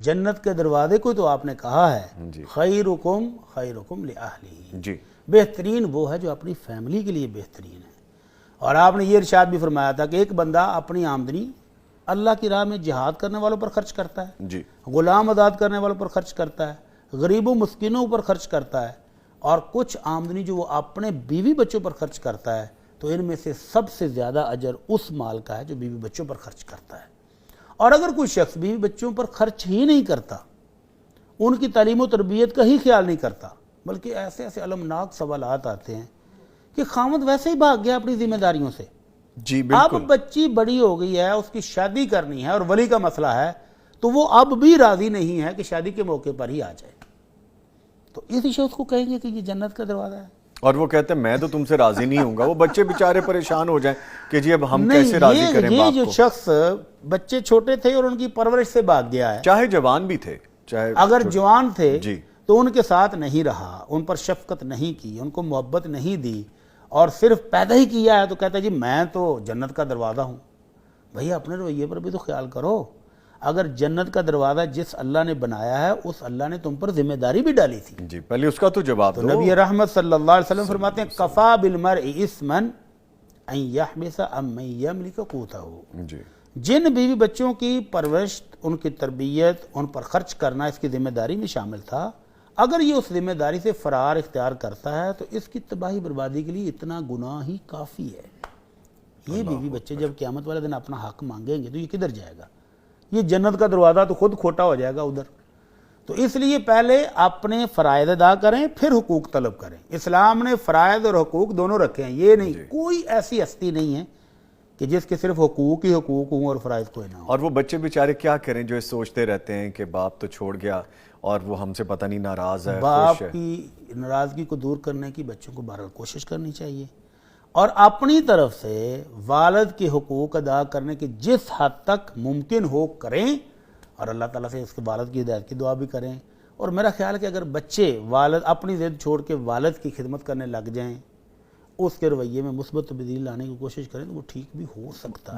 جنت کے دروازے کو تو آپ نے کہا ہے جی خیرکم خیرکم لأہلہ، جی بہترین وہ ہے جو اپنی فیملی کے لیے بہترین ہے۔ اور آپ نے یہ ارشاد بھی فرمایا تھا کہ ایک بندہ اپنی آمدنی اللہ کی راہ میں جہاد کرنے والوں پر خرچ کرتا ہے، جی غلام آزاد کرنے والوں پر خرچ کرتا ہے، غریبوں مسکینوں پر خرچ کرتا ہے، اور کچھ آمدنی جو وہ اپنے بیوی بچوں پر خرچ کرتا ہے، تو ان میں سے سب سے زیادہ اجر اس مال کا ہے جو بیوی بچوں پر خرچ کرتا ہے۔ اور اگر کوئی شخص بیوی بچوں پر خرچ ہی نہیں کرتا، ان کی تعلیم و تربیت کا ہی خیال نہیں کرتا، بلکہ ایسے ایسے المناک سوالات آتے ہیں کہ خامد ویسے ہی بھاگ گیا اپنی ذمہ داریوں سے، جی اب بالکل بچی بڑی ہو گئی ہے، اس کی شادی کرنی ہے اور ولی کا مسئلہ ہے، تو وہ اب بھی راضی نہیں ہے کہ شادی کے موقع پر ہی آ جائے، تو اسی شخص کو کہیں گے کہ یہ جنت کا دروازہ ہے؟ اور وہ کہتے ہیں میں تو تم سے راضی نہیں ہوں گا، وہ بچے بیچارے پریشان ہو جائیں کہ جی اب ہم کیسے راضی کریں یہ باپ جو کو، شخص بچے چھوٹے تھے اور ان کی پرورش سے بھاگ گیا ہے، چاہے جوان بھی تھے، چاہے اگر جوان تھے جی تو ان کے ساتھ نہیں رہا، ان پر شفقت نہیں کی، ان کو محبت نہیں دی، اور صرف پیدا ہی کیا ہے تو کہتا ہے جی میں تو جنت کا دروازہ ہوں۔ بھئی اپنے رویے پر بھی تو خیال کرو، اگر جنت کا دروازہ جس اللہ نے بنایا ہے اس اللہ نے تم پر ذمہ داری بھی ڈالی تھی، جی پہلے اس کا تو جواب تو دو۔ نبی رحمت صلی اللہ علیہ وسلم فرماتے ہیں کفا بالمرء اثما ان یحبس عن من یملک قوتہ، جی جن بیوی بچوں کی پرورش، ان کی تربیت، ان پر خرچ کرنا اس کی ذمہ داری میں شامل تھا، اگر یہ اس ذمہ داری سے فرار اختیار کرتا ہے تو اس کی تباہی بربادی کے لیے اتنا گناہ ہی کافی ہے۔ یہ بیوی بچے جب قیامت والے دن اپنا حق مانگیں گے تو یہ کدھر جائے گا؟ یہ جنت کا دروازہ تو خود کھوٹا ہو جائے گا ادھر۔ تو اس لیے پہلے اپنے فرائض ادا کریں پھر حقوق طلب کریں۔ اسلام نے فرائض اور حقوق دونوں رکھے ہیں، یہ نہیں کوئی ایسی ہستی نہیں ہے کہ جس کے صرف حقوق ہی حقوق ہوں اور فرائض کوئی نہ ہو۔ اور وہ بچے بیچارے کیا کریں جو سوچتے رہتے ہیں کہ باپ تو چھوڑ گیا اور وہ ہم سے پتہ نہیں ناراض ہے، باپ خوش ہے۔ کی ناراضگی کو دور کرنے کی بچوں کو بہرحال کوشش کرنی چاہیے، اور اپنی طرف سے والد کے حقوق ادا کرنے کی جس حد تک ممکن ہو کریں، اور اللہ تعالیٰ سے اس کے والد کی ہدایت کی دعا بھی کریں۔ اور میرا خیال ہے کہ اگر بچے والد اپنی ضد چھوڑ کے والد کی خدمت کرنے لگ جائیں، اس کے رویے میں مثبت تبدیلی لانے کی کوشش کریں تو وہ ٹھیک بھی ہو سکتا ہے۔